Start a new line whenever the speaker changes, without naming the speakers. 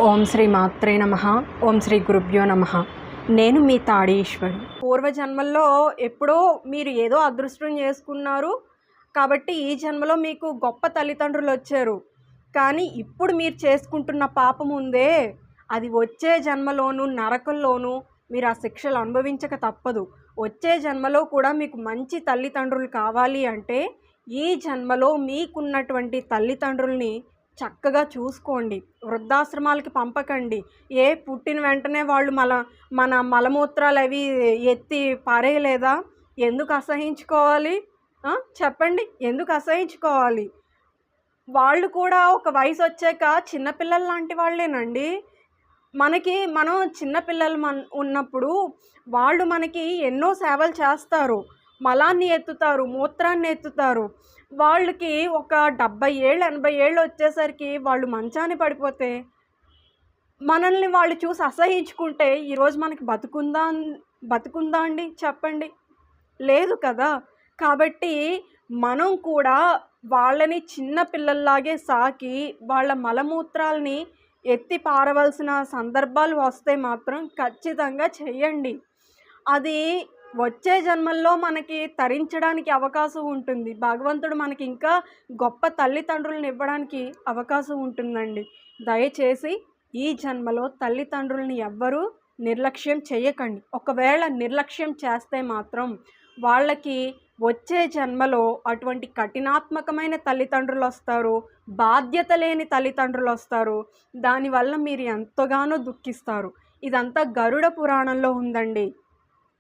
ఓం శ్రీ మాత్రే నమః. ఓం శ్రీ గురుభ్యో నమః. నేను మీ తాడీశ్వరి. పూర్వజన్మల్లో ఎప్పుడో మీరు ఏదో అదృష్టం చేసుకున్నారు కాబట్టి ఈ జన్మలో మీకు గొప్ప తల్లిదండ్రులు వచ్చారు. కానీ ఇప్పుడు మీరు చేసుకుంటున్న పాపం ఉందే, అది వచ్చే జన్మలోనూ నరకంలోనూ మీరు ఆ శిక్షలు అనుభవించక తప్పదు. వచ్చే జన్మలో కూడా మీకు మంచి తల్లిదండ్రులు కావాలి అంటే ఈ జన్మలో మీకున్నటువంటి తల్లిదండ్రుల్ని చక్కగా చూసుకోండి. వృద్ధాశ్రమాలకి పంపకండి. పుట్టిన వెంటనే వాళ్ళు మన మలమూత్రాలు అవి ఎత్తి పారేయలేదా? ఎందుకు అసహించుకోవాలి? చెప్పండి, ఎందుకు అసహించుకోవాలి? వాళ్ళు కూడా ఒక వయసు వచ్చాక చిన్నపిల్లలు లాంటి వాళ్ళేనండి. మనం చిన్నపిల్లలు ఉన్నప్పుడు వాళ్ళు మనకి ఎన్నో సేవలు చేస్తారు. మలాన్ని ఎత్తుతారు, మూత్రాన్ని ఎత్తుతారు. వాళ్ళకి ఒక 70 ఏళ్ళు 80 ఏళ్ళు వచ్చేసరికి వాళ్ళు మంచాన పడిపోతే మనల్ని వాళ్ళు చూసి అసహించుకుంటే ఈరోజు మనకి బతుకుందా అండి చెప్పండి? లేదు కదా. కాబట్టి మనం కూడా వాళ్ళని చిన్న పిల్లల్లాగే సాకి వాళ్ళ మలమూత్రాలని ఎత్తి పారవలసిన సందర్భాలు వస్తే మాత్రం ఖచ్చితంగా చెయ్యండి. అది వచ్చే జన్మల్లో మనకి తరించడానికి అవకాశం ఉంటుంది. భగవంతుడు మనకి ఇంకా గొప్ప తల్లిదండ్రులను ఇవ్వడానికి అవకాశం ఉంటుందండి. దయచేసి ఈ జన్మలో తల్లిదండ్రులని ఎవ్వరూ నిర్లక్ష్యం చేయకండి. ఒకవేళ నిర్లక్ష్యం చేస్తే మాత్రం వాళ్ళకి వచ్చే జన్మలో అటువంటి కఠినాత్మకమైన తల్లిదండ్రులు వస్తారు, బాధ్యత లేని తల్లిదండ్రులు వస్తారు. దానివల్ల మీరు ఎంతగానో దుఃఖిస్తారు. ఇదంతా గరుడ పురాణంలో ఉందండి.